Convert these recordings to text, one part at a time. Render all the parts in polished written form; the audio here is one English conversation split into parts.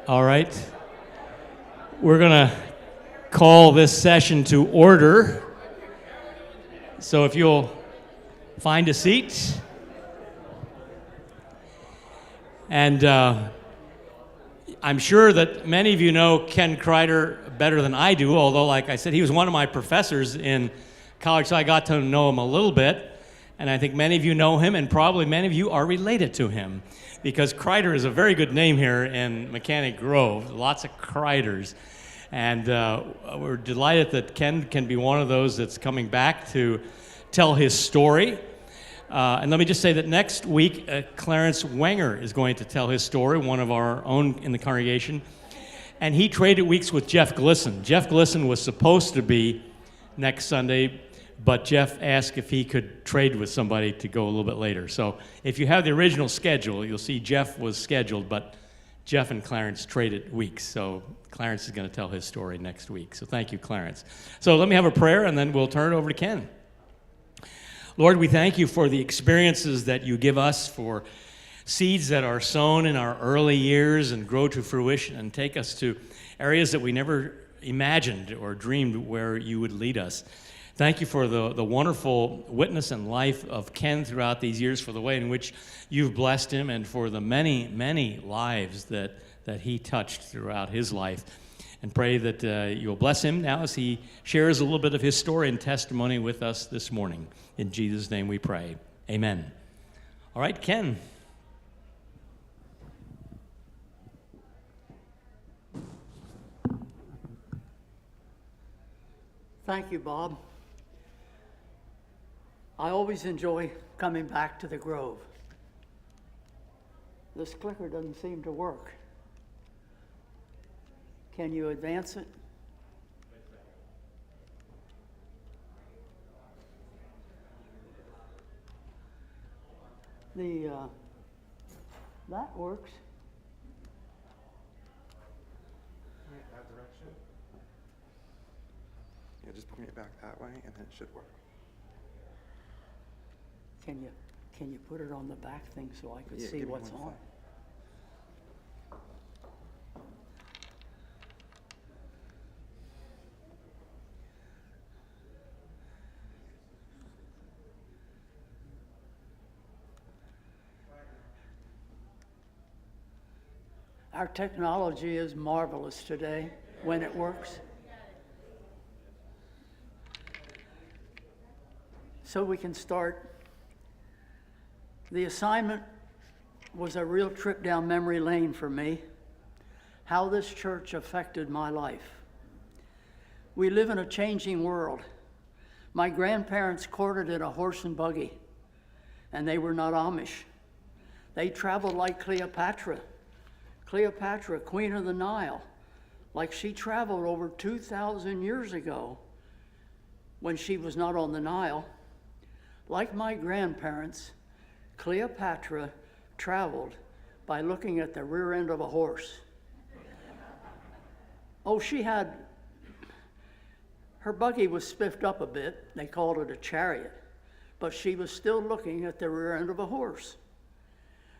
All right. We're going to call this session to order. So if you'll find a seat. And I'm sure that many of you know Ken Kreider better than I do, although, like I said, he was one of my professors in college, so I got to know him a little bit. And I think many of you know him, and probably many of you are related to him, because Kreider is a very good name here in Mechanic Grove. Lots of Kreiders. And we're delighted that Ken can be one of those that's coming back to tell his story. And let me just say that next week, Clarence Wenger is going to tell his story, one of our own in the congregation. And he traded weeks with Jeff Glisson. Jeff Glisson was supposed to be next Sunday, but Jeff asked if he could trade with somebody to go a little bit later. So if you have the original schedule, you'll see Jeff was scheduled, but Jeff and Clarence traded weeks. So Clarence is going to tell his story next week. So thank you, Clarence. So let me have a prayer, and then we'll turn it over to Ken. Lord, we thank you for the experiences that you give us, for seeds that are sown in our early years and grow to fruition and take us to areas that we never imagined or dreamed where you would lead us. Thank you for the wonderful witness and life of Ken throughout these years, for the way in which you've blessed him, and for the many, many lives that he touched throughout his life. And pray that you'll bless him now as he shares a little bit of his story and testimony with us this morning. In Jesus' name we pray. Amen. All right, Ken. Thank you, Bob. I always enjoy coming back to the Grove. This clicker doesn't seem to work. Can you advance it? That works. Point that direction. Yeah, just point it back that way, and then it should work. Can you put it on the back thing so I could see give me what's one on? sec. Our technology is marvelous today when it works. So we can start. The assignment was a real trip down memory lane for me, how this church affected my life. We live in a changing world. My grandparents courted in a horse and buggy, and they were not Amish. They traveled like Cleopatra. Cleopatra, Queen of the Nile, like she traveled over 2,000 years ago when she was not on the Nile. Like my grandparents, Cleopatra traveled by looking at the rear end of a horse. Oh, her buggy was spiffed up a bit. They called it a chariot, but she was still looking at the rear end of a horse.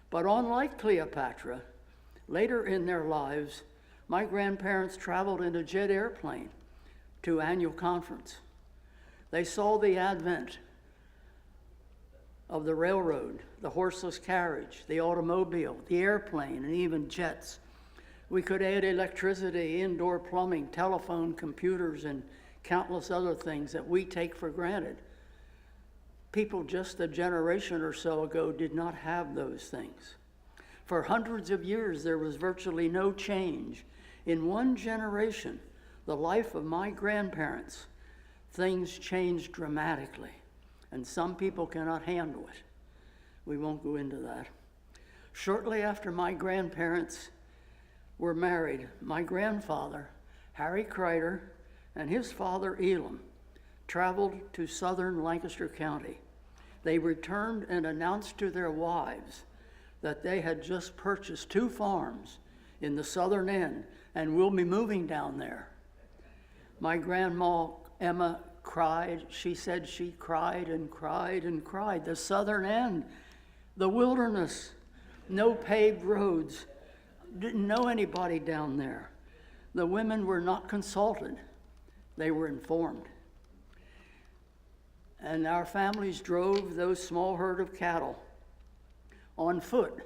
But unlike Cleopatra, later in their lives, my grandparents traveled in a jet airplane to annual conference. They saw the advent of the railroad, the horseless carriage, the automobile, the airplane, and even jets. We could add electricity, indoor plumbing, telephone, computers, and countless other things that we take for granted. People just a generation or so ago did not have those things. For hundreds of years, there was virtually no change. In one generation, the life of my grandparents, things changed dramatically, and some people cannot handle it. We won't go into that. Shortly after my grandparents were married, my grandfather, Harry Kreider, and his father, Elam, traveled to southern Lancaster County. They returned and announced to their wives that they had just purchased 2 farms in the southern end and will be moving down there. My grandma, Emma, cried. She said she cried and cried and cried. The southern end, the wilderness, no paved roads. didn't know anybody down there. The women were not consulted. They were informed. And our families drove those small herd of cattle on foot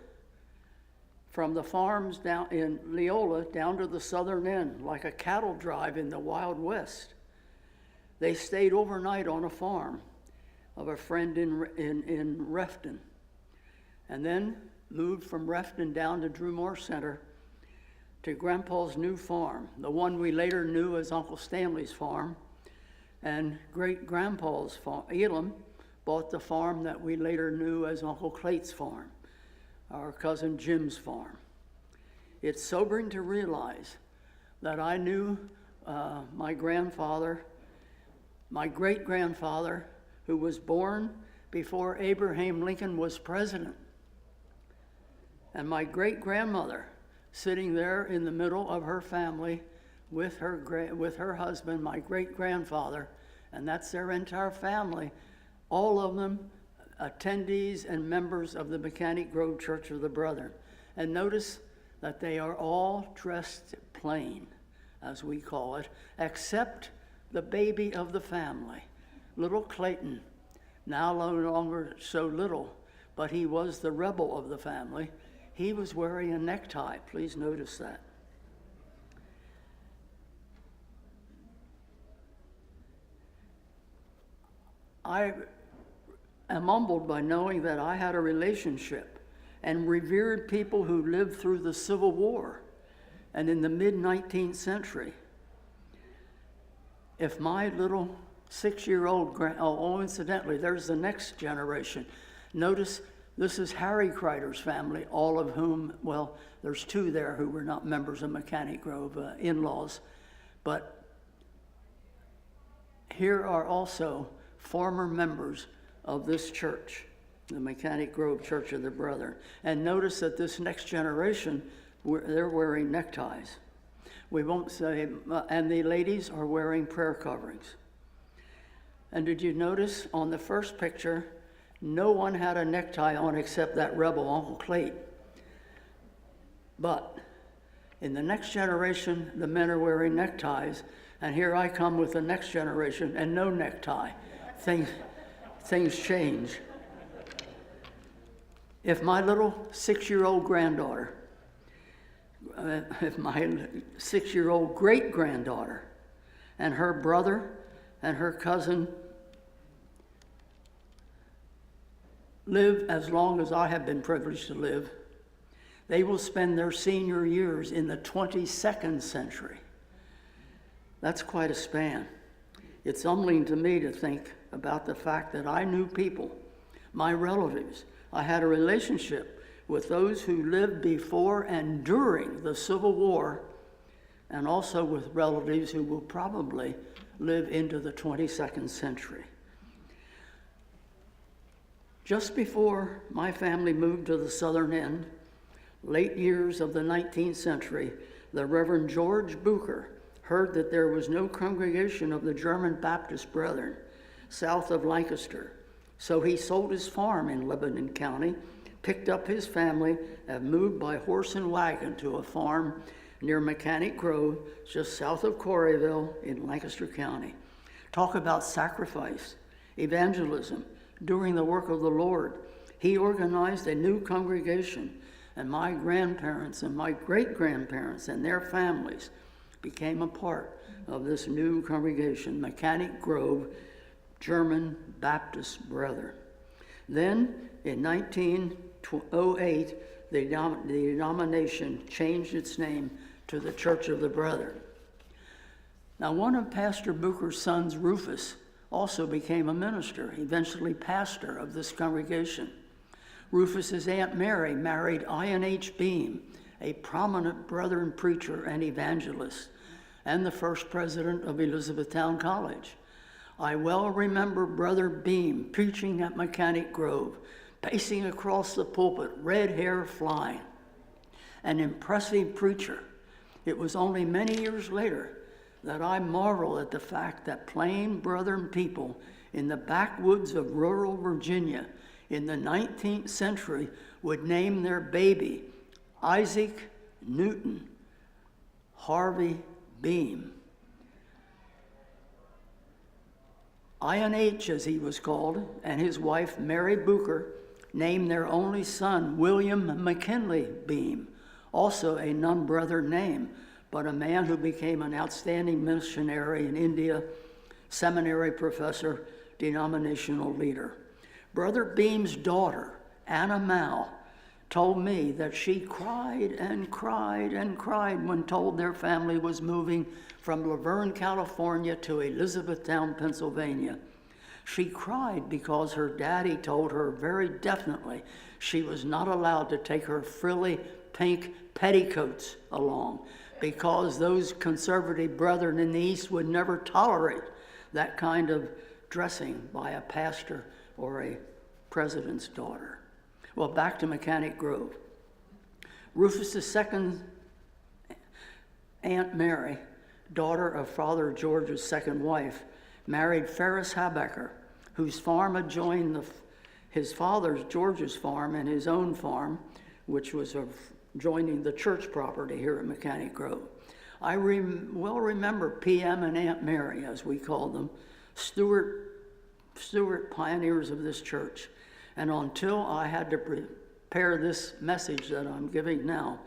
from the farms down in Leola down to the southern end, like a cattle drive in the Wild West. They stayed overnight on a farm of a friend in Refton, and then moved from Refton down to Drew Moore Center to Grandpa's new farm, the one we later knew as Uncle Stanley's farm, and great-grandpa's farm. Elam bought the farm that we later knew as Uncle Clayt's farm, our cousin Jim's farm. It's sobering to realize that I knew my great-grandfather, who was born before Abraham Lincoln was president, and my great-grandmother sitting there in the middle of her family with her husband, my great-grandfather, and that's their entire family, all of them attendees and members of the Mechanic Grove Church of the Brethren. And notice that they are all dressed plain, as we call it, except the baby of the family, little Clayton, now no longer so little, but he was the rebel of the family. He was wearing a necktie. Please notice that. I am humbled by knowing that I had a relationship and revered people who lived through the Civil War and in the mid-19th century. If my little 6-year-old, incidentally, there's the next generation. Notice this is Harry Kreider's family, all of whom, well, there's 2 there who were not members of Mechanic Grove, in-laws. But here are also former members of this church, the Mechanic Grove Church of the Brethren. And notice that this next generation, they're wearing neckties. We won't say, and the ladies are wearing prayer coverings. And did you notice on the first picture, no one had a necktie on except that rebel, Uncle Clayt. But in the next generation, the men are wearing neckties, and here I come with the next generation and no necktie. Things change. If my little 6-year-old granddaughter, if my 6-year-old great-granddaughter and her brother and her cousin live as long as I have been privileged to live, they will spend their senior years in the 22nd century. That's quite a span. It's humbling to me to think about the fact that I knew people, my relatives. I had a relationship with those who lived before and during the Civil War, and also with relatives who will probably live into the 22nd century. Just before my family moved to the southern end, late years of the 19th century, the Reverend George Bucher heard that there was no congregation of the German Baptist Brethren south of Lancaster. So he sold his farm in Lebanon County, picked up his family, and moved by horse and wagon to a farm near Mechanic Grove, just south of Corryville in Lancaster County. Talk about sacrifice, evangelism, doing the work of the Lord. He organized a new congregation, and my grandparents and my great-grandparents and their families became a part of this new congregation, Mechanic Grove German Baptist Brethren. Then in 1908, the denomination changed its name to the Church of the Brethren. Now, one of Pastor Bucher's sons, Rufus, also became a minister, eventually pastor of this congregation. Rufus's Aunt Mary married Ian H. Beam, a prominent Brethren preacher and evangelist, and the first president of Elizabethtown College. I well remember Brother Beam preaching at Mechanic Grove, pacing across the pulpit, red hair flying. An impressive preacher. It was only many years later that I marvel at the fact that plain Brethren people in the backwoods of rural Virginia in the 19th century would name their baby Isaac Newton Harvey Beam. INH, as he was called, and his wife, Mary Booker, named their only son, William McKinley Beam, also a non-brother name, but a man who became an outstanding missionary in India, seminary professor, denominational leader. Brother Beam's daughter, Anna Mao, told me that she cried and cried and cried when told their family was moving from Laverne, California to Elizabethtown, Pennsylvania. She cried because her daddy told her very definitely she was not allowed to take her frilly pink petticoats along because those conservative brethren in the East would never tolerate that kind of dressing by a pastor or a president's daughter. Well, back to Mechanic Grove. Rufus's second Aunt Mary, daughter of Father George's second wife, married Ferris Habecker, whose farm adjoined his father's, George's farm, and his own farm, which was adjoining the church property here at Mechanic Grove. I well remember PM and Aunt Mary, as we called them, Stewart pioneers of this church. And until I had to prepare this message that I'm giving now,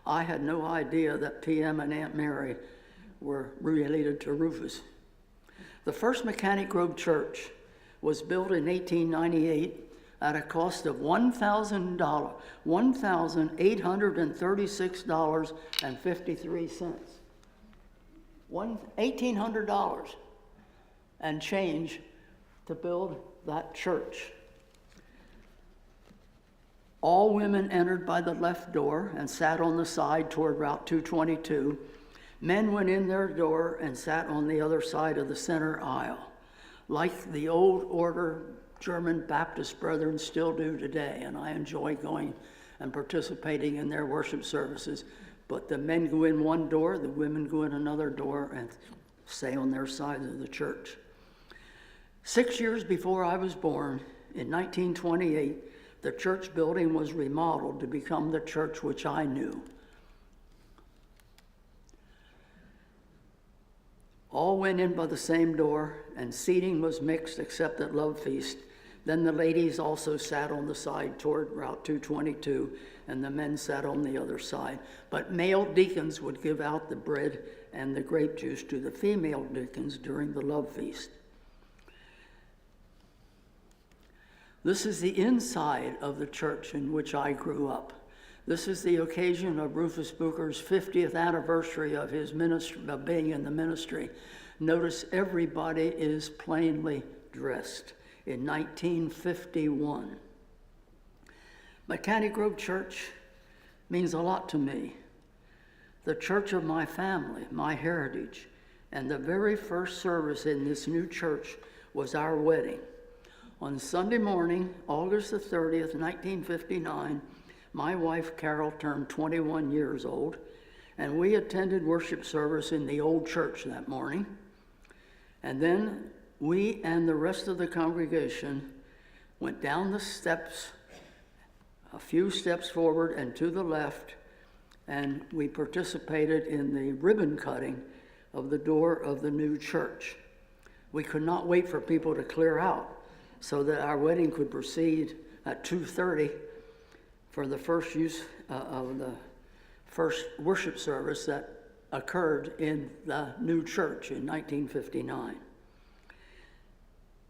I had no idea that PM and Aunt Mary were related to Rufus. The first Mechanic Grove church was built in 1898 at a cost of $1,836.53. $1,800 and change to build that church. All women entered by the left door and sat on the side toward Route 222. Men went in their door and sat on the other side of the center aisle, like the old order German Baptist brethren still do today, and I enjoy going and participating in their worship services. But the men go in one door, the women go in another door and stay on their side of the church. 6 years before I was born, in 1928, the church building was remodeled to become the church which I knew. All went in by the same door, and seating was mixed except at Love Feast. Then the ladies also sat on the side toward Route 222, and the men sat on the other side. But male deacons would give out the bread and the grape juice to the female deacons during the Love Feast. This is the inside of the church in which I grew up. This is the occasion of Rufus Booker's 50th anniversary of his ministry, of being in the ministry. Notice everybody is plainly dressed. In 1951. Mechanic Grove Church means a lot to me. The church of my family, my heritage, and the very first service in this new church was our wedding. On Sunday morning, August the 30th, 1959, my wife Carol turned 21 years old, and we attended worship service in the old church that morning. And then we and the rest of the congregation went down the steps, a few steps forward and to the left, and we participated in the ribbon cutting of the door of the new church. We could not wait for people to clear out so that our wedding could proceed at 2:30 for the first use of the first worship service that occurred in the new church in 1959.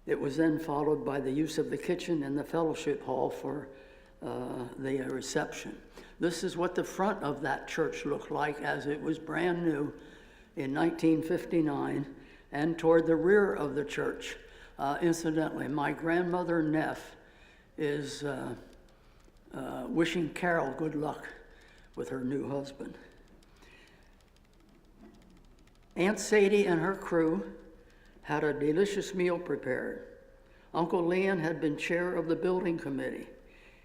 It was then followed by the use of the kitchen and the fellowship hall for the reception. This is what the front of that church looked like as it was brand new in 1959, and toward the rear of the church. Incidentally, my grandmother Neff is wishing Carol good luck with her new husband. Aunt Sadie and her crew had a delicious meal prepared. Uncle Leon had been chair of the building committee.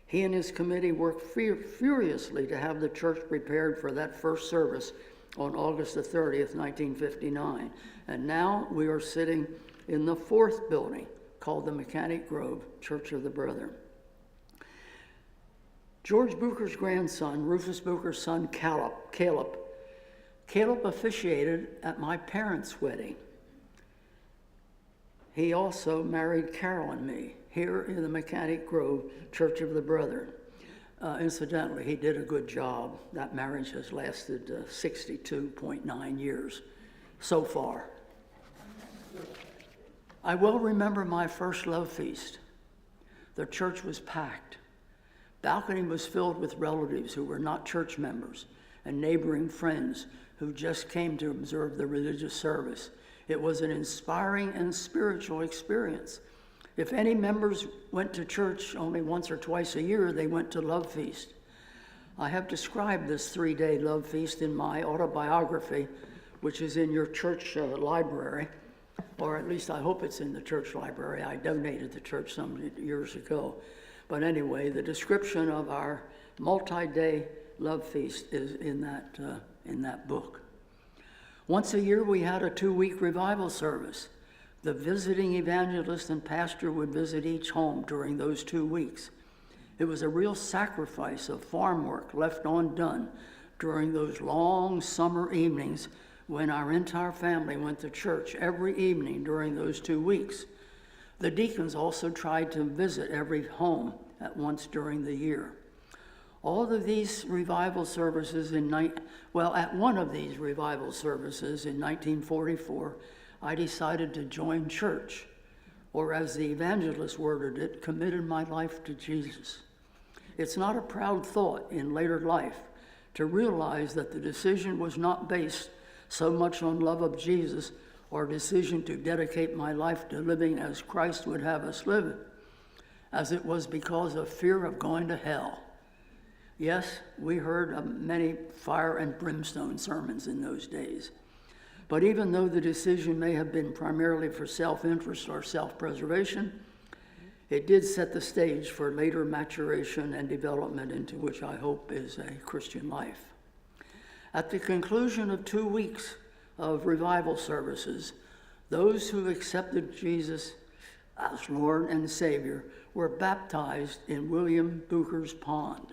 He and his committee worked furiously to have the church prepared for that first service on August the 30th, 1959. And now we are sitting in the fourth building called the Mechanic Grove Church of the Brethren. George Bucher's grandson, Rufus Bucher's son, Caleb officiated at my parents' wedding. He also married Carol and me here in the Mechanic Grove Church of the Brethren. Incidentally, he did a good job. That marriage has lasted 62.9 years so far. I well remember my first love feast. The church was packed. Balcony was filled with relatives who were not church members and neighboring friends who just came to observe the religious service. It was an inspiring and spiritual experience. If any members went to church only once or twice a year, they went to Love Feast. I have described this 3-day Love Feast in my autobiography, which is in your church library, or at least I hope it's in the church library. I donated to church some years ago. But anyway, the description of our multi-day Love Feast is in that book. Once a year, we had a 2-week revival service. The visiting evangelist and pastor would visit each home during those 2 weeks. It was a real sacrifice of farm work left undone during those long summer evenings when our entire family went to church every evening during those 2 weeks. The deacons also tried to visit every home at once during the year. All of these revival services at one of these revival services in 1944, I decided to join church, or as the evangelist worded it, committed my life to Jesus. It's not a proud thought in later life to realize that the decision was not based so much on love of Jesus or decision to dedicate my life to living as Christ would have us live it, as it was because of fear of going to hell. Yes, we heard many fire and brimstone sermons in those days. But even though the decision may have been primarily for self-interest or self-preservation, it did set the stage for later maturation and development into which I hope is a Christian life. At the conclusion of 2 weeks of revival services, those who accepted Jesus as Lord and Savior were baptized in William Bucher's pond.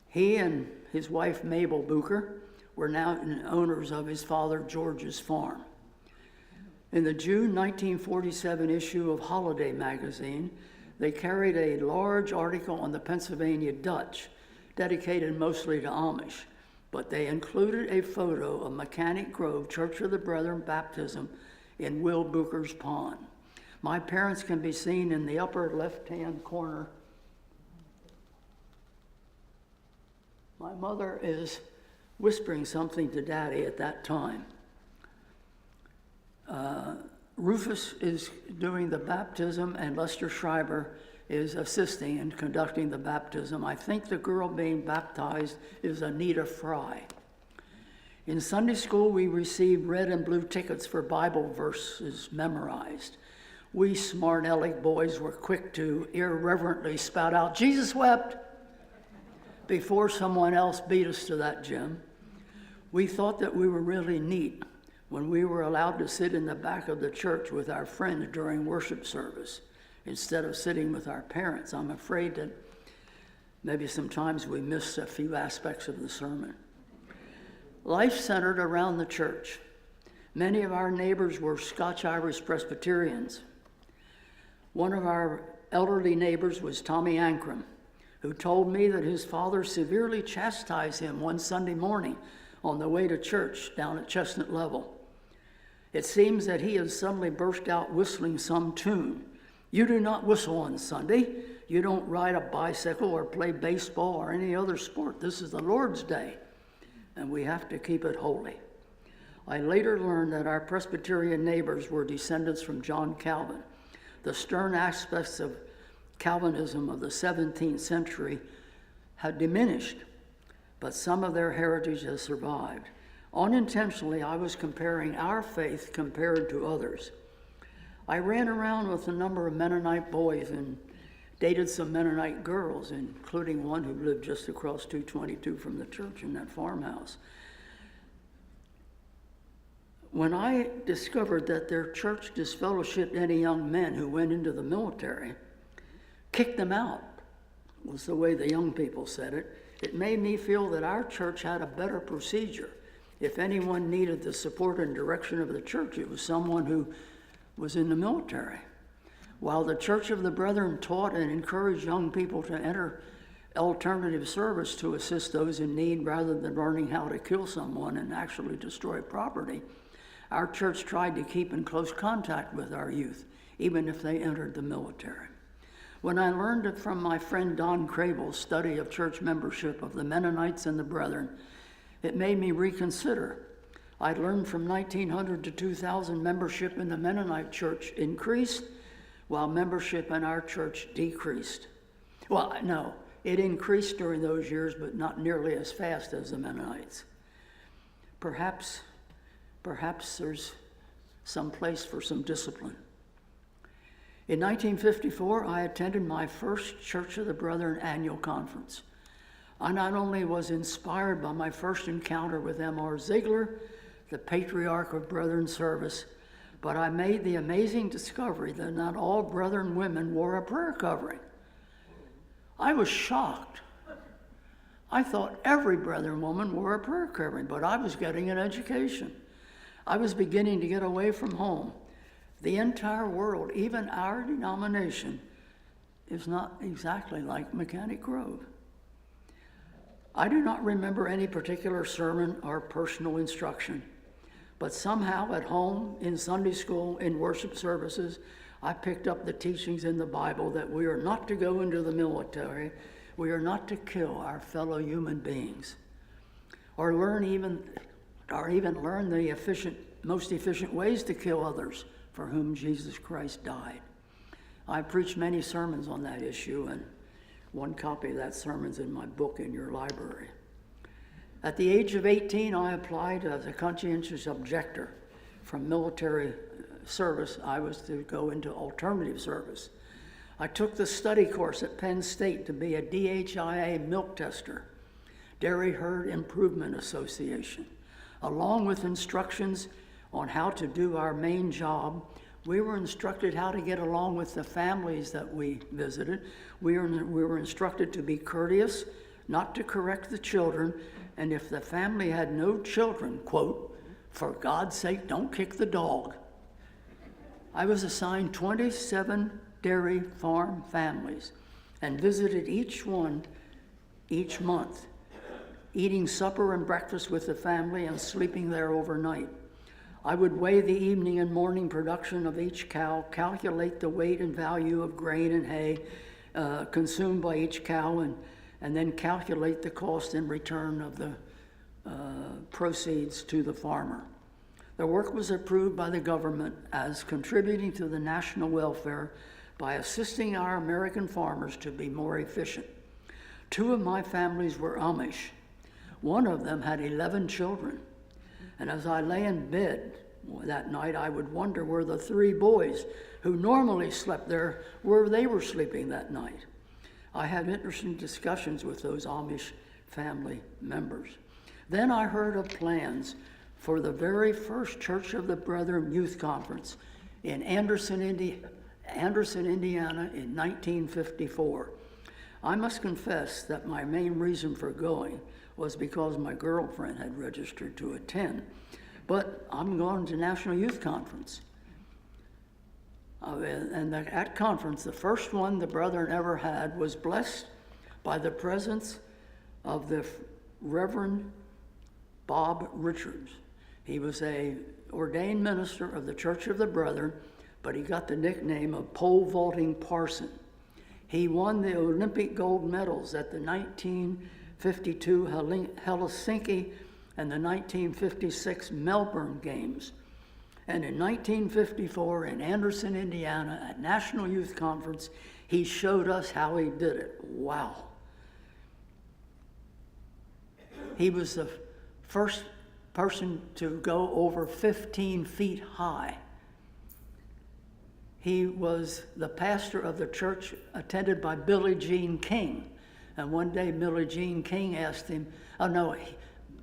He and his wife Mabel Bucher were now owners of his father George's farm. In the June 1947 issue of Holiday magazine, they carried a large article on the Pennsylvania Dutch, dedicated mostly to Amish, but they included a photo of Mechanic Grove Church of the Brethren baptism in Will Bucher's pond. My parents can be seen in the upper left-hand corner. My mother is whispering something to Daddy at that time. Rufus is doing the baptism, and Lester Schreiber is assisting in conducting the baptism. I think the girl being baptized is Anita Fry. In Sunday school, we received red and blue tickets for Bible verses memorized. We smart aleck boys were quick to irreverently spout out, "Jesus wept," before someone else beat us to that gym. We thought that we were really neat when we were allowed to sit in the back of the church with our friends during worship service instead of sitting with our parents. I'm afraid that maybe sometimes we missed a few aspects of the sermon. Life centered around the church. Many of our neighbors were Scotch-Irish Presbyterians. One of our elderly neighbors was Tommy Ankrum, who told me that his father severely chastised him one Sunday morning on the way to church down at Chestnut Level. It seems that he had suddenly burst out whistling some tune. "You do not whistle on Sunday. You don't ride a bicycle or play baseball or any other sport. This is the Lord's Day, and we have to keep it holy." I later learned that our Presbyterian neighbors were descendants from John Calvin. The stern aspects of Calvinism of the 17th century had diminished, but some of their heritage has survived. Unintentionally, I was comparing our faith compared to others. I ran around with a number of Mennonite boys and dated some Mennonite girls, including one who lived just across 222 from the church in that farmhouse. When I discovered that their church disfellowshipped any young men who went into the military, kicked them out, was the way the young people said it. It made me feel that our church had a better procedure. If anyone needed the support and direction of the church, it was someone who was in the military. While the Church of the Brethren taught and encouraged young people to enter alternative service to assist those in need rather than learning how to kill someone and actually destroy property, our church tried to keep in close contact with our youth, even if they entered the military. When I learned it from my friend Don Crable's study of church membership of the Mennonites and the Brethren, it made me reconsider. I'd learned from 1900 to 2000 membership in the Mennonite church increased, while membership in our church decreased. Well, no, it increased during those years, but not nearly as fast as the Mennonites. Perhaps there's some place for some discipline. In 1954, I attended my first Church of the Brethren annual conference. I not only was inspired by my first encounter with M.R. Ziegler, the patriarch of Brethren service, but I made the amazing discovery that not all Brethren women wore a prayer covering. I was shocked. I thought every Brethren woman wore a prayer covering, but I was getting an education. I was beginning to get away from home. The entire world, even our denomination, is not exactly like Mechanic Grove. I do not remember any particular sermon or personal instruction, but somehow at home, in Sunday school, in worship services, I picked up the teachings in the Bible that we are not to go into the military, we are not to kill our fellow human beings, or even learn the most efficient ways to kill others for whom Jesus Christ died. I preached many sermons on that issue, and one copy of that sermon's in my book in your library. At the age of 18, I applied as a conscientious objector. From military service, I was to go into alternative service. I took the study course at Penn State to be a DHIA milk tester, Dairy Herd Improvement Association. Along with instructions on how to do our main job, we were instructed how to get along with the families that we visited. We were instructed to be courteous, not to correct the children, and if the family had no children, quote, for God's sake, don't kick the dog. I was assigned 27 dairy farm families and visited each one each month, eating supper and breakfast with the family and sleeping there overnight. I would weigh the evening and morning production of each cow, calculate the weight and value of grain and hay consumed by each cow, and then calculate the cost in return of the proceeds to the farmer. The work was approved by the government as contributing to the national welfare by assisting our American farmers to be more efficient. 2 of my families were Amish. One of them had 11 children. And as I lay in bed that night, I would wonder where the 3 boys who normally slept there, where they were sleeping that night. I had interesting discussions with those Amish family members. Then I heard of plans for the very first Church of the Brethren Youth Conference in Anderson, Indiana in 1954. I must confess that my main reason for going was because my girlfriend had registered to attend. But I'm going to National Youth Conference. And at conference, the first one the Brethren ever had was blessed by the presence of the Reverend Bob Richards. He was a ordained minister of the Church of the Brethren, but he got the nickname of pole vaulting parson. He won the Olympic gold medals at the 1952 Helsinki and the 1956 Melbourne Games. And in 1954 in Anderson, Indiana, at National Youth Conference, he showed us how he did it. Wow. He was the first person to go over 15 feet high. He was the pastor of the church attended by Billie Jean King. And one day Billie Jean King asked him,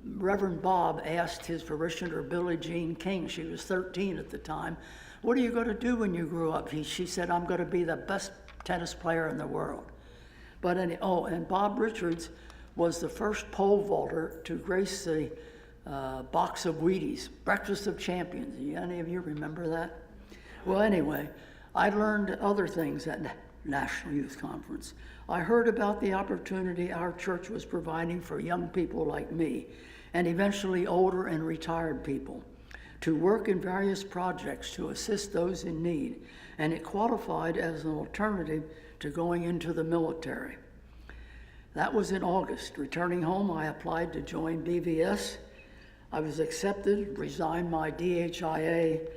Reverend Bob asked his parishioner, Billie Jean King, she was 13 at the time, what are you going to do when you grow up? She said, I'm going to be the best tennis player in the world. And Bob Richards was the first pole vaulter to grace the box of Wheaties, Breakfast of Champions. Any of you remember that? Well, anyway, I learned other things at National Youth Conference. I heard about the opportunity our church was providing for young people like me, and eventually older and retired people, to work in various projects to assist those in need, and it qualified as an alternative to going into the military. That was in August. Returning home, I applied to join BVS. I was accepted, resigned my DHIA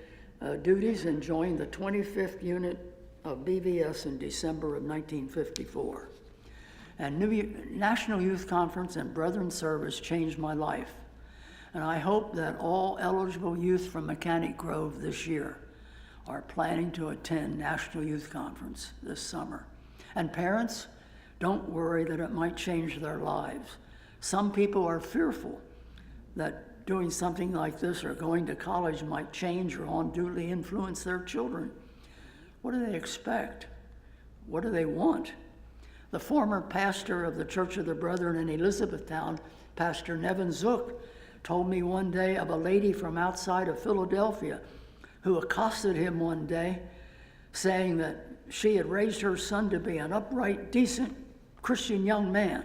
duties, and joined the 25th unit of BVS in December of 1954. And National Youth Conference and Brethren Service changed my life. And I hope that all eligible youth from Mechanic Grove this year are planning to attend National Youth Conference this summer. And parents, don't worry that it might change their lives. Some people are fearful that doing something like this or going to college might change or unduly influence their children. What do they expect? What do they want? The former pastor of the Church of the Brethren in Elizabethtown, Pastor Nevin Zook, told me one day of a lady from outside of Philadelphia who accosted him one day saying that she had raised her son to be an upright, decent Christian young man.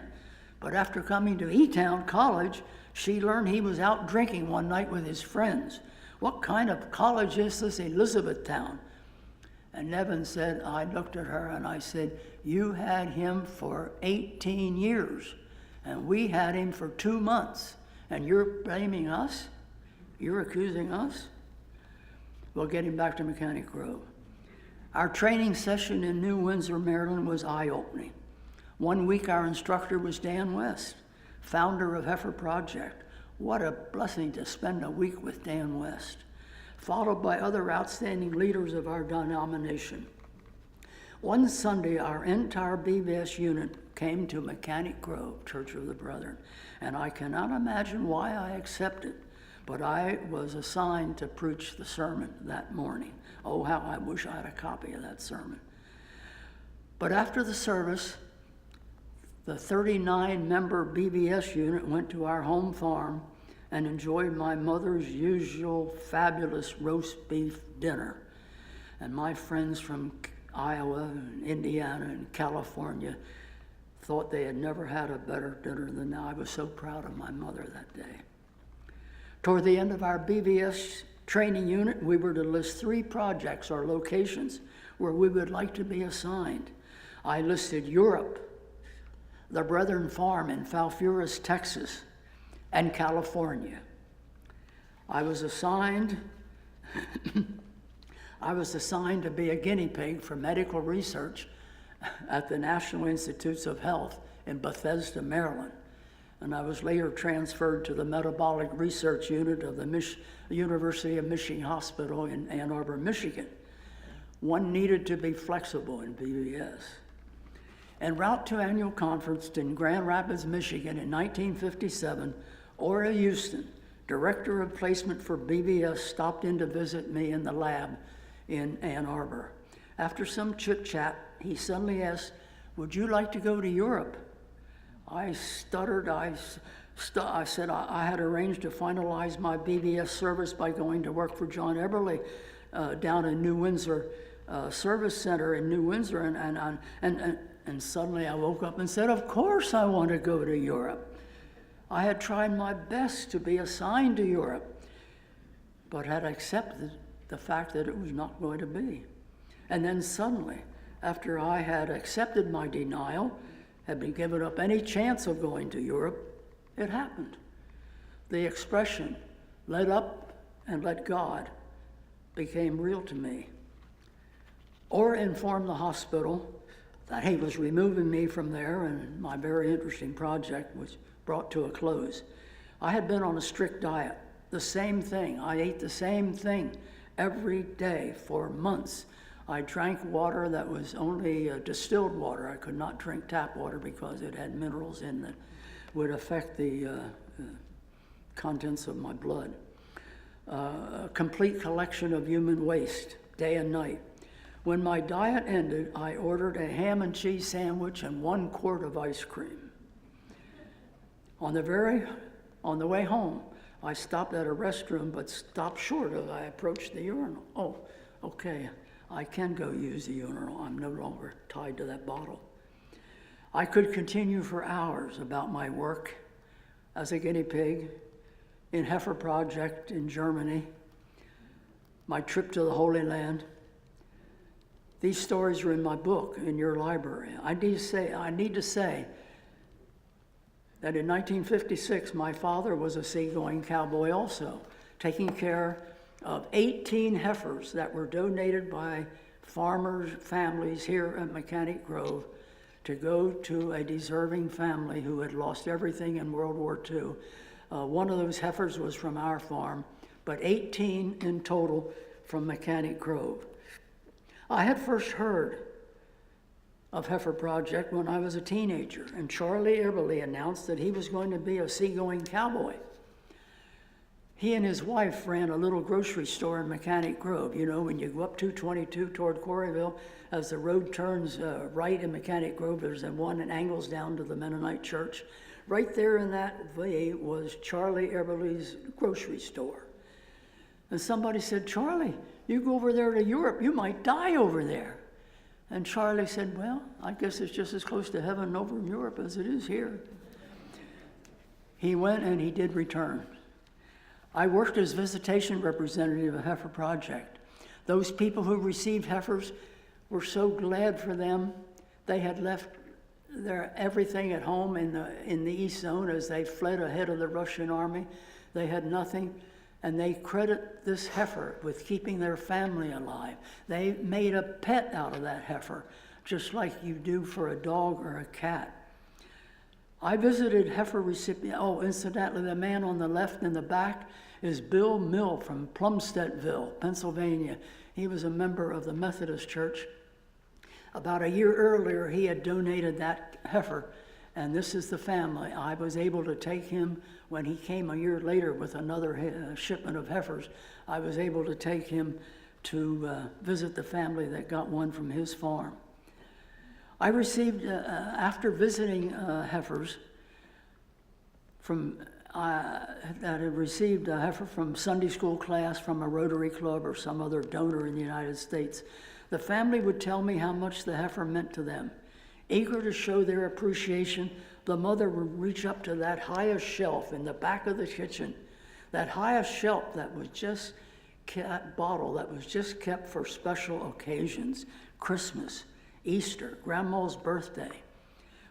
But after coming to E-Town College, she learned he was out drinking one night with his friends. What kind of college is this Elizabethtown? And Nevin said, I looked at her and I said, you had him for 18 years and we had him for 2 months and you're blaming us? You're accusing us? Well, getting back to Mechanic Grove. Our training session in New Windsor, Maryland was eye-opening. One week our instructor was Dan West, founder of Heifer Project. What a blessing to spend a week with Dan West, followed by other outstanding leaders of our denomination. One Sunday, our entire BVS unit came to Mechanic Grove, Church of the Brethren, and I cannot imagine why I accepted, but I was assigned to preach the sermon that morning. Oh, how I wish I had a copy of that sermon. But after the service, the 39-member BVS unit went to our home farm and enjoyed my mother's usual fabulous roast beef dinner. And my friends from Iowa and Indiana and California thought they had never had a better dinner than that. I was so proud of my mother that day. Toward the end of our BVS training unit, we were to list 3 projects or locations where we would like to be assigned. I listed Europe, the Brethren Farm in Falfurus, Texas, and California. I was assigned to be a guinea pig for medical research at the National Institutes of Health in Bethesda, Maryland. And I was later transferred to the Metabolic Research Unit of the University of Michigan Hospital in Ann Arbor, Michigan. One needed to be flexible in BVS. En route to annual conference in Grand Rapids, Michigan in 1957, Ora Houston, director of placement for BVS, stopped in to visit me in the lab in Ann Arbor. After some chit-chat, he suddenly asked, would you like to go to Europe? I stuttered. I said I had arranged to finalize my BVS service by going to work for John Eberly down in New Windsor Service Center in New Windsor, and suddenly I woke up and said, of course I want to go to Europe. I had tried my best to be assigned to Europe, but had accepted the fact that it was not going to be. And then suddenly, after I had accepted my denial, had been given up any chance of going to Europe, it happened. The expression, let up and let God, became real to me. Or informed the hospital that he was removing me from there, and my very interesting project was brought to a close. I had been on a strict diet, the same thing. I ate the same thing every day for months. I drank water that was only distilled water. I could not drink tap water because it had minerals in that would affect the contents of my blood. A complete collection of human waste, day and night. When my diet ended, I ordered a ham and cheese sandwich and 1 quart of ice cream. On the way home, I stopped at a restroom, but stopped short as I approached the urinal. Oh, okay, I can go use the urinal. I'm no longer tied to that bottle. I could continue for hours about my work as a guinea pig in Heifer Project in Germany, my trip to the Holy Land. These stories are in my book, in your library. I need to say that in 1956, my father was a seagoing cowboy also, taking care of 18 heifers that were donated by farmers' families here at Mechanic Grove to go to a deserving family who had lost everything in World War II. One of those heifers was from our farm, but 18 in total from Mechanic Grove. I had first heard of Heifer Project when I was a teenager, and Charlie Eberly announced that he was going to be a seagoing cowboy. He and his wife ran a little grocery store in Mechanic Grove. You know, when you go up 222 toward Quarryville, as the road turns right in Mechanic Grove, there's one that angles down to the Mennonite church. Right there in that way was Charlie Eberly's grocery store. And somebody said, "Charlie, you go over there to Europe, you might die over there." And Charlie said, "Well, I guess it's just as close to heaven over in Europe as it is here." He went and he did return. I worked as visitation representative of Heifer Project. Those people who received heifers were so glad for them. They had left their everything at home in the East Zone as they fled ahead of the Russian army. They had nothing, and they credit this heifer with keeping their family alive. They made a pet out of that heifer, just like you do for a dog or a cat. I visited heifer recipients. Oh, incidentally, the man on the left in the back is Bill Mill from Plumsteadville, Pennsylvania. He was a member of the Methodist Church. About a year earlier, he had donated that heifer, and this is the family. I was able to take him when he came a year later with another shipment of heifers. I was able to take him to visit the family that got one from his farm. I received, after visiting heifers that had received a heifer from Sunday school class, from a Rotary Club or some other donor in the United States, the family would tell me how much the heifer meant to them. Eager to show their appreciation, the mother would reach up to that highest shelf in the back of the kitchen, that highest shelf that was just bottle that was just kept for special occasions, Christmas, Easter, Grandma's birthday.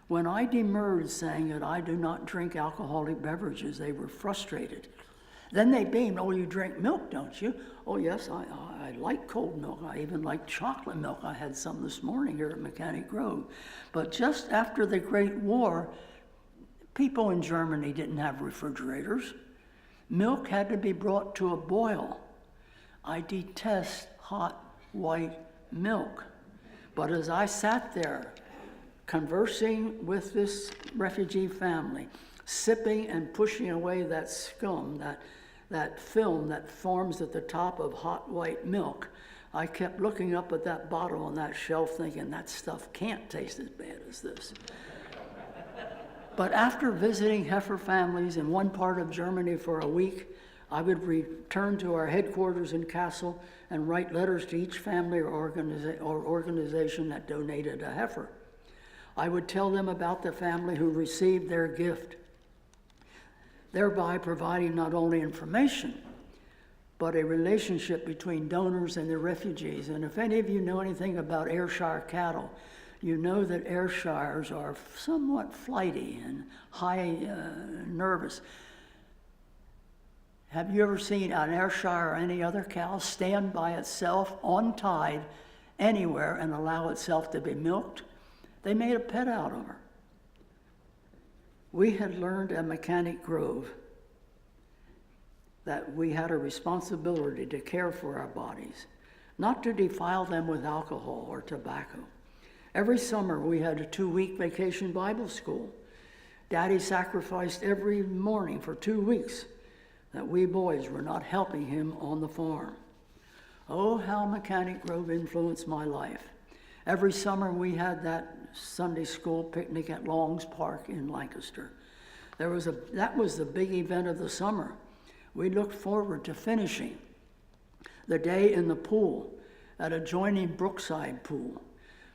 When I demurred, saying that I do not drink alcoholic beverages, they were frustrated. Then they beamed. "Oh, you drink milk, don't you?" "Oh, yes, I like cold milk. I even like chocolate milk. I had some this morning here at Mechanic Grove." But just after the Great War, people in Germany didn't have refrigerators. Milk had to be brought to a boil. I detest hot white milk. But as I sat there conversing with this refugee family, sipping and pushing away that scum, that film that forms at the top of hot white milk, I kept looking up at that bottle on that shelf thinking, that stuff can't taste as bad as this. But after visiting heifer families in one part of Germany for a week, I would return to our headquarters in Kassel and write letters to each family or organization that donated a heifer. I would tell them about the family who received their gift, thereby providing not only information, but a relationship between donors and the refugees. And if any of you know anything about Ayrshire cattle, you know that Ayrshires are somewhat flighty and nervous. Have you ever seen an Ayrshire or any other cow stand by itself untied anywhere and allow itself to be milked? They made a pet out of her. We had learned at Mechanic Grove that we had a responsibility to care for our bodies, not to defile them with alcohol or tobacco. Every summer we had a 2-week vacation Bible school. Daddy sacrificed every morning for 2 weeks that we boys were not helping him on the farm. Oh, how Mechanic Grove influenced my life. Every summer we had that Sunday school picnic at Long's Park in Lancaster. That was the big event of the summer. We looked forward to finishing the day in the pool at adjoining Brookside Pool.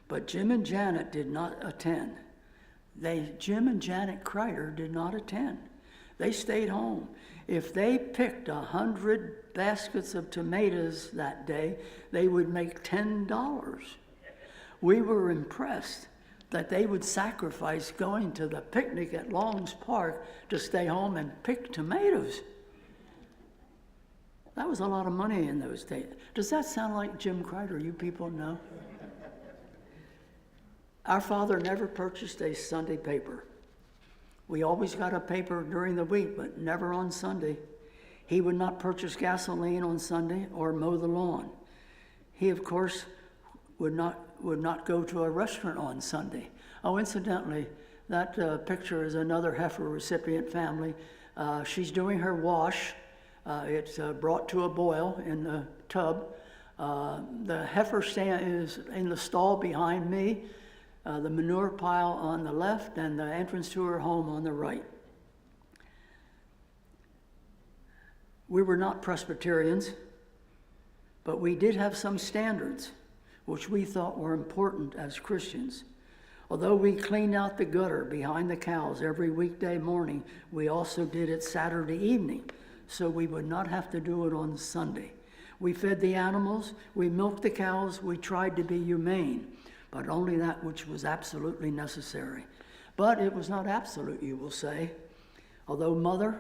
But Jim and Janet did not attend. Jim and Janet Kreider did not attend. They stayed home. If they picked 100 baskets of tomatoes that day, they would make $10. We were impressed that they would sacrifice going to the picnic at Long's Park to stay home and pick tomatoes. That was a lot of money in those days. Does that sound like Jim Kreider? You people know? Our father never purchased a Sunday paper. We always got a paper during the week, but never on Sunday. He would not purchase gasoline on Sunday or mow the lawn. He, of course, would not go to a restaurant on Sunday. Oh, incidentally, that picture is another heifer recipient family. She's doing her wash. It's brought to a boil in the tub. The heifer stand is in the stall behind me, the manure pile on the left, and the entrance to her home on the right. We were not Presbyterians, but we did have some standards which we thought were important as Christians. Although we cleaned out the gutter behind the cows every weekday morning, we also did it Saturday evening, so we would not have to do it on Sunday. We fed the animals, we milked the cows, we tried to be humane, but only that which was absolutely necessary. But it was not absolute, you will say. Although Mother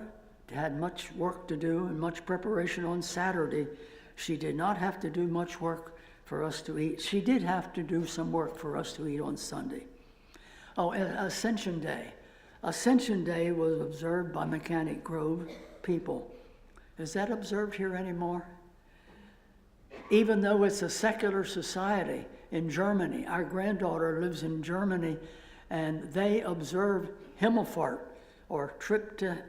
had much work to do and much preparation on Saturday, she did not have to do much work for us to eat. She did have to do some work for us to eat on Sunday. Oh, Ascension Day. Ascension Day was observed by Mechanic Grove people. Is that observed here anymore? Even though it's a secular society in Germany, our granddaughter lives in Germany, and they observe Himmelfahrt, or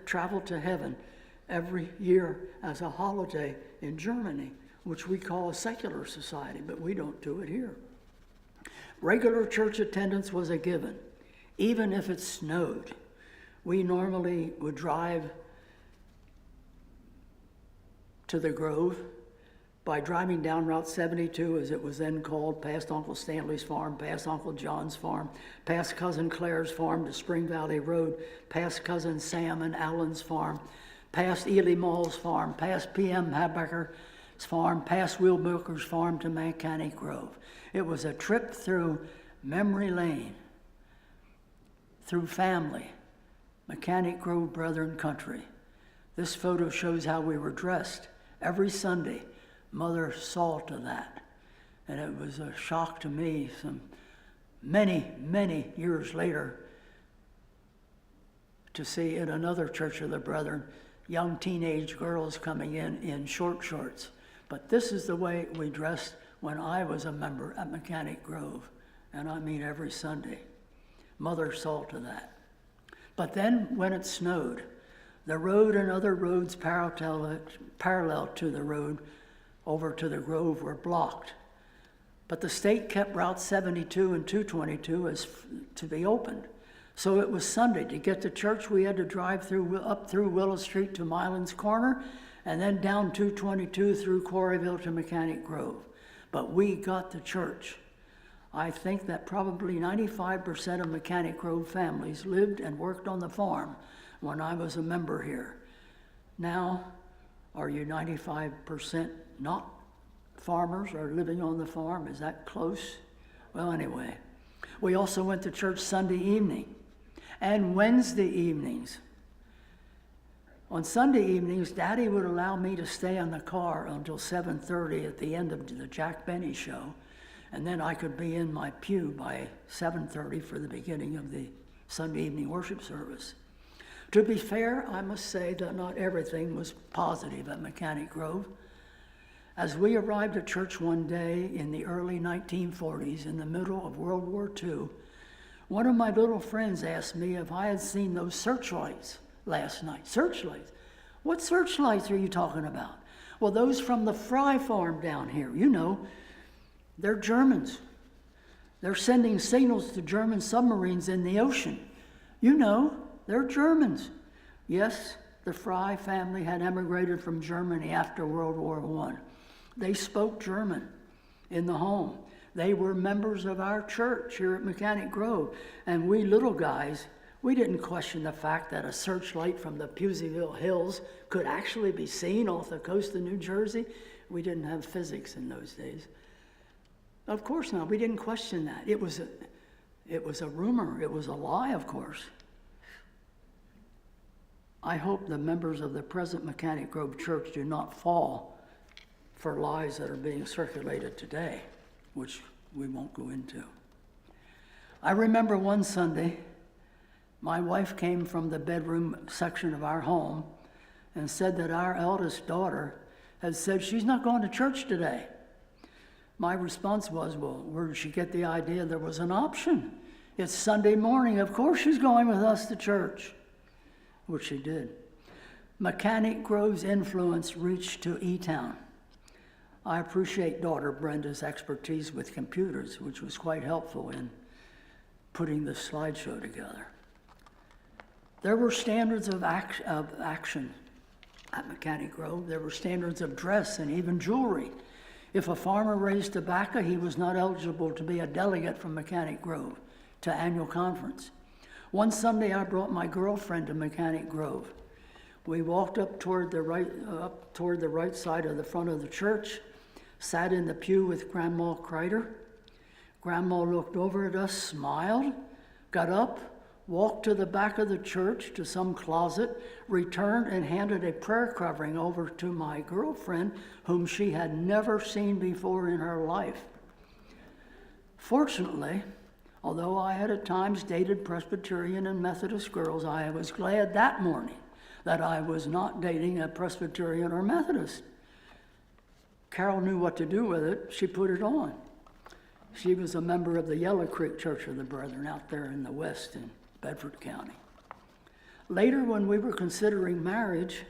travel to heaven, every year as a holiday in Germany, which we call a secular society, but we don't do it here. Regular church attendance was a given, even if it snowed. We normally would drive to the Grove by driving down Route 72, as it was then called, past Uncle Stanley's farm, past Uncle John's farm, past Cousin Claire's farm to Spring Valley Road, past Cousin Sam and Alan's farm, past Ely Mall's farm, past P.M. Habeker's farm, past Will Bilker's farm to Mechanic Grove. It was a trip through memory lane, through family, Mechanic Grove Brethren country. This photo shows how we were dressed every Sunday. Mother saw to that, and it was a shock to me some many years later to see in another Church of the Brethren young teenage girls coming in short shorts. But this is the way we dressed when I was a member at Mechanic Grove, and I mean every Sunday. Mother saw to that. But then when it snowed, the road and other roads parallel to the road over to the Grove were blocked. But the state kept Route 72 and 222 as to be opened. So it was Sunday. To get to church, we had to drive up through Willow Street to Milan's Corner, and then down 222 through Quarryville to Mechanic Grove. But we got to church. I think that probably 95% of Mechanic Grove families lived and worked on the farm when I was a member here. Now, are you 95% not farmers or living on the farm? Is that close? Well, anyway, we also went to church Sunday evening and Wednesday evenings. On Sunday evenings, Daddy would allow me to stay in the car until 7:30 at the end of the Jack Benny show, and then I could be in my pew by 7:30 for the beginning of the Sunday evening worship service. To be fair, I must say that not everything was positive at Mechanic Grove. As we arrived at church one day in the early 1940s, in the middle of World War II, one of my little friends asked me if I had seen those searchlights last night. Searchlights? What searchlights are you talking about? Well, those from the Fry farm down here, you know, they're Germans. They're sending signals to German submarines in the ocean. You know, they're Germans. Yes, the Fry family had emigrated from Germany after World War I. They spoke German in the home. They were members of our church here at Mechanic Grove. And we little guys, we didn't question the fact that a searchlight from the Puseyville Hills could actually be seen off the coast of New Jersey. We didn't have physics in those days. Of course not. We didn't question that. It was a rumor. It was a lie, of course. I hope the members of the present Mechanic Grove Church do not fall for lies that are being circulated today, which we won't go into. I remember one Sunday, my wife came from the bedroom section of our home and said that our eldest daughter had said she's not going to church today. My response was, well, where did she get the idea there was an option? It's Sunday morning. Of course she's going with us to church, which she did. Mechanic Grove's influence reached to E-Town. I appreciate daughter Brenda's expertise with computers, which was quite helpful in putting the slideshow together. There were standards of action at Mechanic Grove. There were standards of dress and even jewelry. If a farmer raised tobacco, he was not eligible to be a delegate from Mechanic Grove to annual conference. One Sunday, I brought my girlfriend to Mechanic Grove. We walked up toward the right side of the front of the church, sat in the pew with Grandma Kreider. Grandma looked over at us, smiled, got up, walked to the back of the church to some closet, returned and handed a prayer covering over to my girlfriend, whom she had never seen before in her life. Fortunately, although I had at times dated Presbyterian and Methodist girls, I was glad that morning that I was not dating a Presbyterian or Methodist. Carol knew what to do with it. She put it on. She was a member of the Yellow Creek Church of the Brethren out there in the west in Bedford County. Later, when we were considering marriage,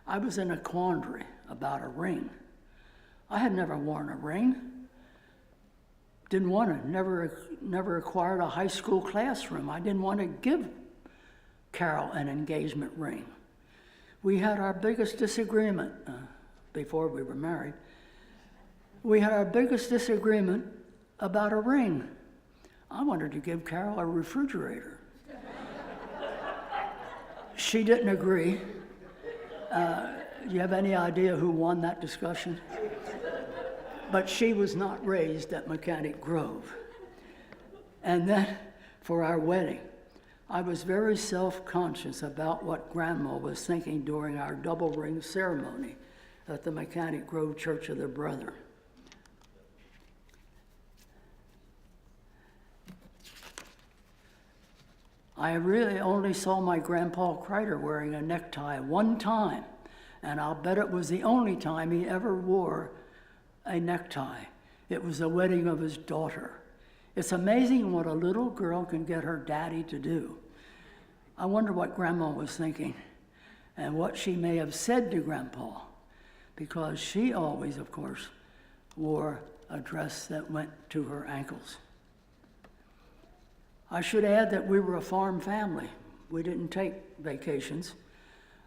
I was in a quandary about a ring. I had never worn a ring. Didn't want to, never acquired a high school classroom. I didn't want to give Carol an engagement ring. We had our biggest disagreement before we were married. We had our biggest disagreement about a ring. I wanted to give Carol a refrigerator. She didn't agree. Do you have any idea who won that discussion? But she was not raised at Mechanic Grove. And then for our wedding, I was very self-conscious about what Grandma was thinking during our double ring ceremony at the Mechanic Grove Church of the Brethren. I really only saw my Grandpa Kreider wearing a necktie one time, and I'll bet it was the only time he ever wore a necktie. It was the wedding of his daughter. It's amazing what a little girl can get her daddy to do. I wonder what Grandma was thinking and what she may have said to Grandpa, because she always, of course, wore a dress that went to her ankles. I should add that we were a farm family. We didn't take vacations.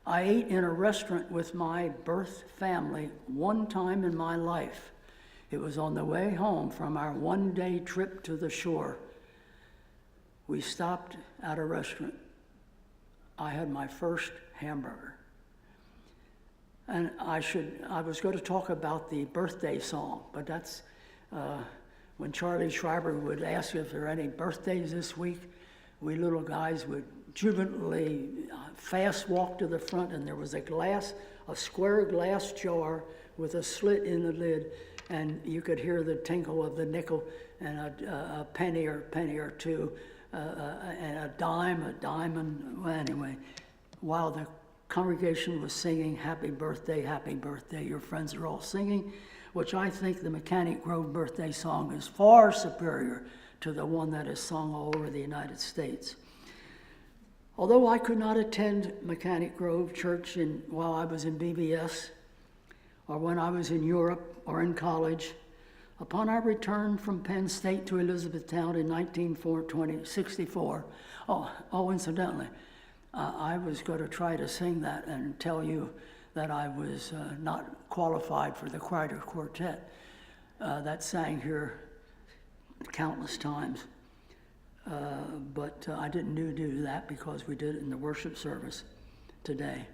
I ate in a restaurant with my birth family one time in my life. It was on the way home from our one-day trip to the shore. We stopped at a restaurant. I had my first hamburger. And I was going to talk about the birthday song, but that's when Charlie Schreiber would ask if there are any birthdays this week, we little guys would jubilantly fast walk to the front, and there was a square glass jar with a slit in the lid, and you could hear the tinkle of the nickel and a penny or two, and a dime, well, anyway, while the congregation was singing happy birthday, your friends are all singing, which I think the Mechanic Grove birthday song is far superior to the one that is sung all over the United States. Although I could not attend Mechanic Grove Church while I was in BBS, or when I was in Europe or in college. Upon our return from Penn State to Elizabethtown in 1964, incidentally, I was going to try to sing that and tell you that I was not qualified for the Kreider Quartet. That sang here countless times. But I didn't do that because we did it in the worship service today.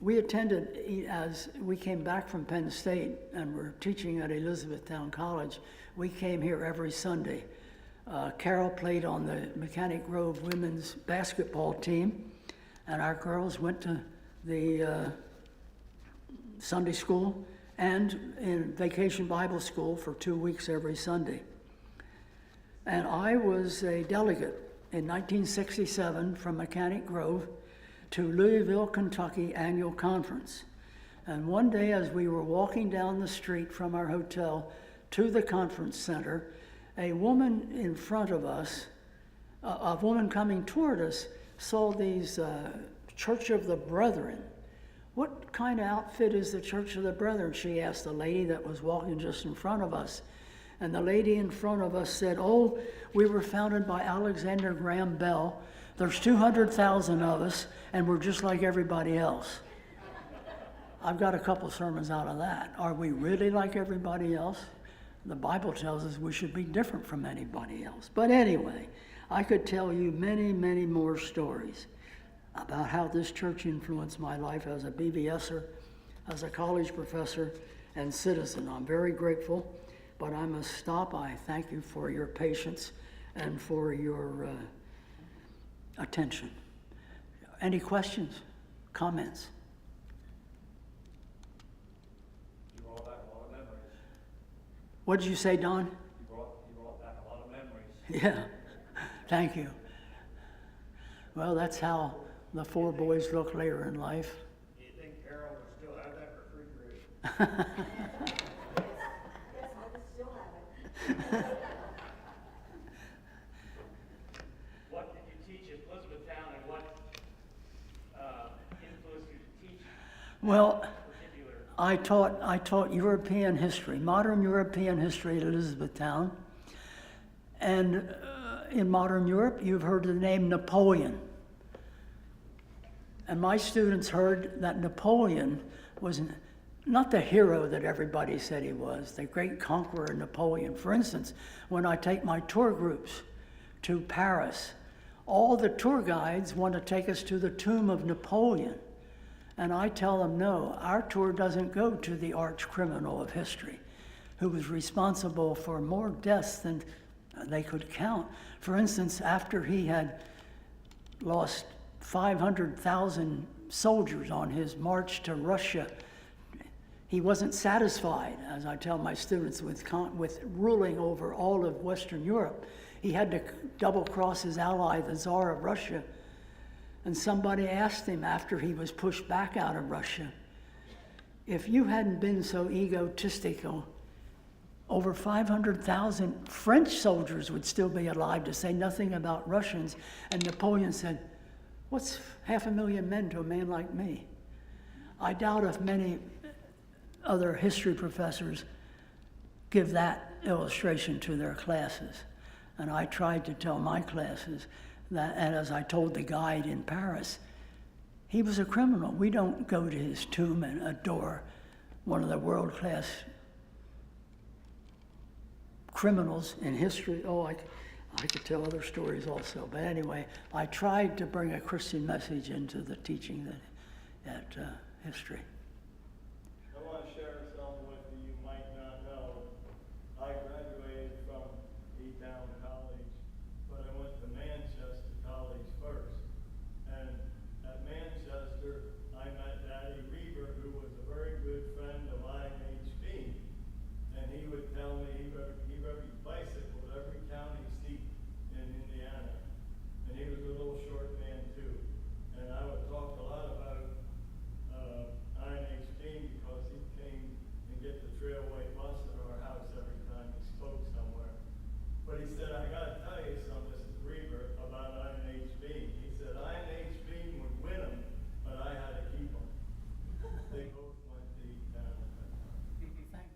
We attended, as we came back from Penn State and were teaching at Elizabethtown College, we came here every Sunday. Carol played on the Mechanic Grove women's basketball team, and our girls went to the Sunday school and in Vacation Bible School for 2 weeks every Sunday. And I was a delegate in 1967 from Mechanic Grove to Louisville, Kentucky annual conference. And one day as we were walking down the street from our hotel to the conference center, a woman in front of us, a woman coming toward us, saw these Church of the Brethren. What kind of outfit is the Church of the Brethren? She asked the lady that was walking just in front of us. And the lady in front of us said, "Oh, we were founded by Alexander Graham Bell. There's 200,000 of us, and we're just like everybody else." I've got a couple sermons out of that. Are we really like everybody else? The Bible tells us we should be different from anybody else. But anyway, I could tell you many, many more stories about how this church influenced my life as a BBSer, as a college professor, and citizen. I'm very grateful, but I must stop. I thank you for your patience and for your attention. Any questions, comments? You brought back a lot of memories. What did you say, Don? You brought back a lot of memories. Yeah, thank you. Well, that's how the four boys look later in life. Do you think Carol would still have that refrigerator? Yes, I would still have it. What did you teach at Elizabethtown, and what influenced you to teach Well, particular? I taught European history, modern European history at Elizabethtown. And in modern Europe, you've heard the name Napoleon. And my students heard that Napoleon was not the hero that everybody said he was, the great conqueror Napoleon. For instance, when I take my tour groups to Paris, all the tour guides want to take us to the tomb of Napoleon. And I tell them, no, our tour doesn't go to the arch criminal of history, who was responsible for more deaths than they could count. For instance, after he had lost 500,000 soldiers on his march to Russia, he wasn't satisfied, as I tell my students, with ruling over all of Western Europe. He had to double-cross his ally, the Tsar of Russia. And somebody asked him after he was pushed back out of Russia, if you hadn't been so egotistical, over 500,000 French soldiers would still be alive, to say nothing about Russians. And Napoleon said, what's 500,000 men to a man like me? I doubt if many other history professors give that illustration to their classes. And I tried to tell my classes that, and as I told the guide in Paris, he was a criminal. We don't go to his tomb and adore one of the world-class criminals in history. Oh, I could tell other stories also. But anyway, I tried to bring a Christian message into the teaching at history. I want to share something with you you might not know. I graduated from E-Town College, but I went to Manchester College first. And at Manchester, I met Daddy Reaver, who was a very good friend of IMHB. And he would tell me he bicycled every county seat in Indiana. And he was a little short man too. And I would talk a lot about IMHB because he came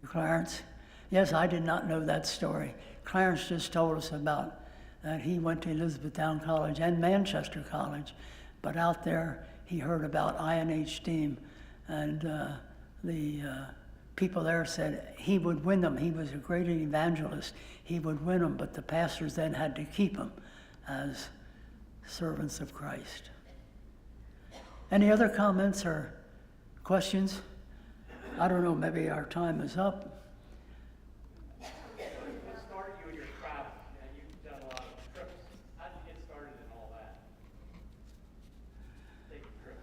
Clarence? Yes, I did not know that story. Clarence just told us about that he went to Elizabethtown College and Manchester College, but out there he heard about INH Steam, and the people there said he would win them. He was a great evangelist. He would win them, but the pastors then had to keep him as servants of Christ. Any other comments or questions? I don't know, maybe our time is up. What started you in your travel? You've done a lot of trips. How did you get started in all that? Taking trips.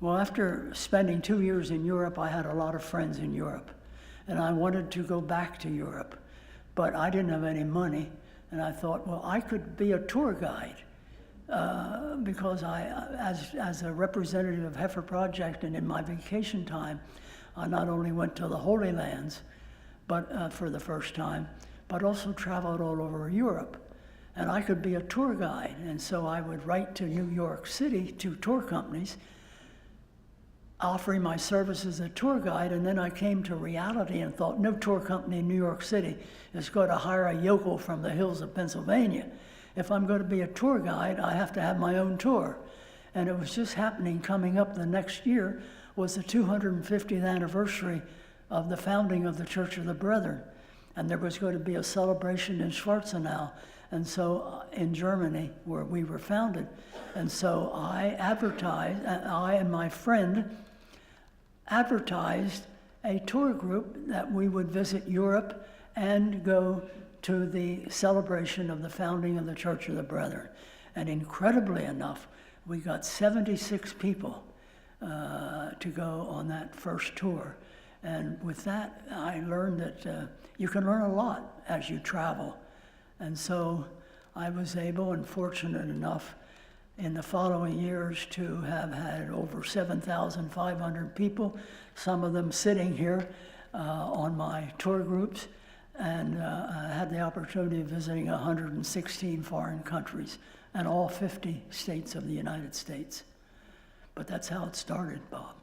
Well, after spending 2 years in Europe, I had a lot of friends in Europe, and I wanted to go back to Europe, but I didn't have any money, and I thought, well, I could be a tour guide. Because as a representative of Heifer Project and in my vacation time, I not only went to the Holy Lands, but for the first time, but also traveled all over Europe. And I could be a tour guide, and so I would write to New York City, to tour companies, offering my services as a tour guide, and then I came to reality and thought, no tour company in New York City is going to hire a yokel from the hills of Pennsylvania. If I'm going to be a tour guide, I have to have my own tour. And it was just happening, coming up the next year was the 250th anniversary of the founding of the Church of the Brethren. And there was going to be a celebration in Schwarzenau, and so in Germany, where we were founded. And so I and my friend advertised a tour group that we would visit Europe and go to the celebration of the founding of the Church of the Brethren. And incredibly enough, we got 76 people to go on that first tour. And with that, I learned that you can learn a lot as you travel. And so I was able and fortunate enough in the following years to have had over 7,500 people, some of them sitting here on my tour groups, and I had the opportunity of visiting 116 foreign countries and all 50 states of the United States. But that's how it started, Bob.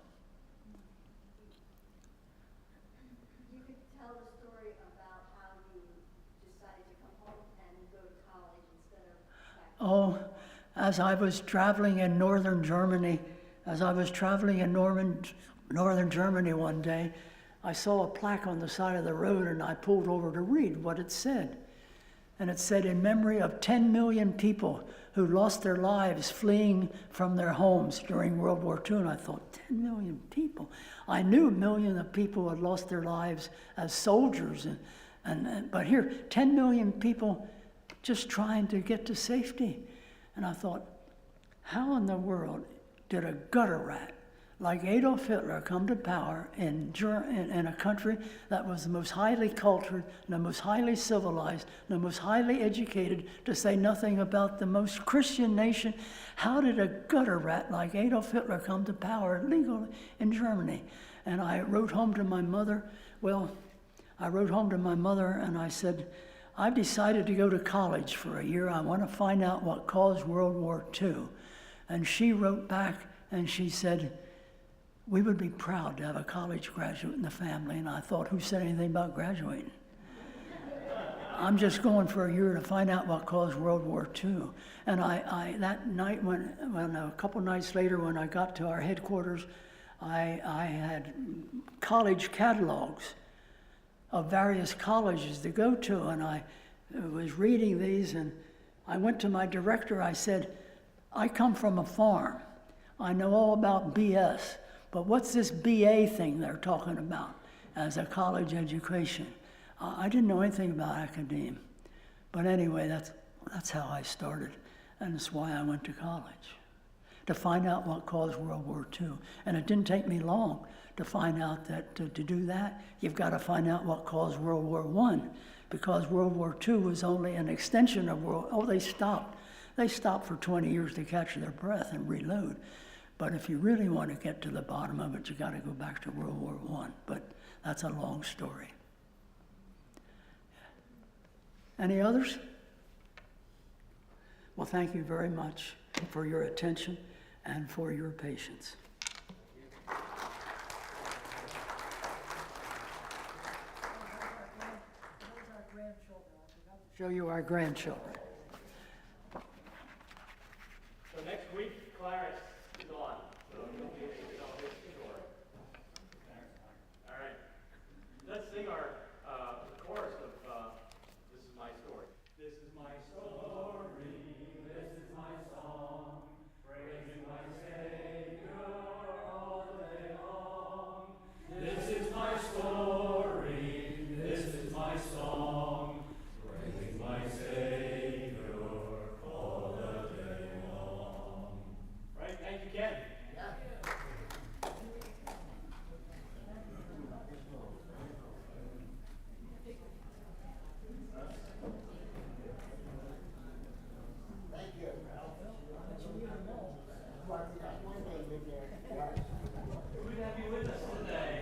You could tell the story about how you decided to come home and go to college instead of back. Oh, as I was traveling in northern Germany, northern Germany one day, I saw a plaque on the side of the road, and I pulled over to read what it said. And it said, in memory of 10 million people who lost their lives fleeing from their homes during World War II. And I thought, 10 million people? I knew a million of people had lost their lives as soldiers, but here, 10 million people just trying to get to safety. And I thought, how in the world did a gutter rat like Adolf Hitler come to power in a country that was the most highly cultured, the most highly civilized, the most highly educated, to say nothing about the most Christian nation? How did a gutter rat like Adolf Hitler come to power legally in Germany? And I wrote home to my mother. And I said, I've decided to go to college for a year. I want to find out what caused World War II. And she wrote back and she said, we would be proud to have a college graduate in the family. And I thought, who said anything about graduating? I'm just going for a year to find out what caused World War II. And I that night, when a couple nights later, when I got to our headquarters, I had college catalogs of various colleges to go to. And I was reading these, and I went to my director. I said, I come from a farm. I know all about BS. But what's this BA thing they're talking about as a college education? I didn't know anything about academia. But anyway, that's how I started. And that's why I went to college, to find out what caused World War II. And it didn't take me long to find out that to do that, you've got to find out what caused World War I, because World War II was only an extension of they stopped. They stopped for 20 years to catch their breath and reload. But if you really want to get to the bottom of it, you got to go back to World War I. But that's a long story. Any others? Well, thank you very much for your attention and for your patience. show you our grandchildren. So next week, Clarence is on. So he'll be able to tell his story. All right. Let's sing our the chorus of This Is My Story. This is my story. This is my song. Praising my Savior all day long. This is my story. This is my song. Praising my Savior all the day long. Right? Thank you, Ken. Good to have you with us today.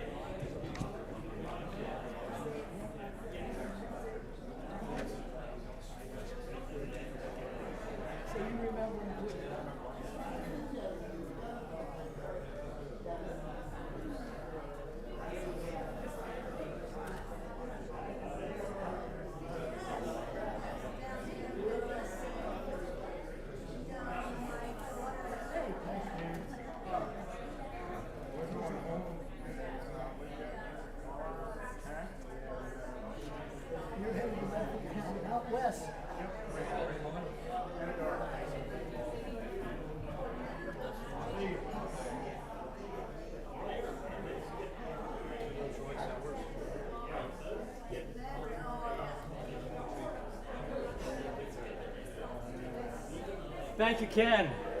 You're headed to Bedford County, out west. Thank you, Ken.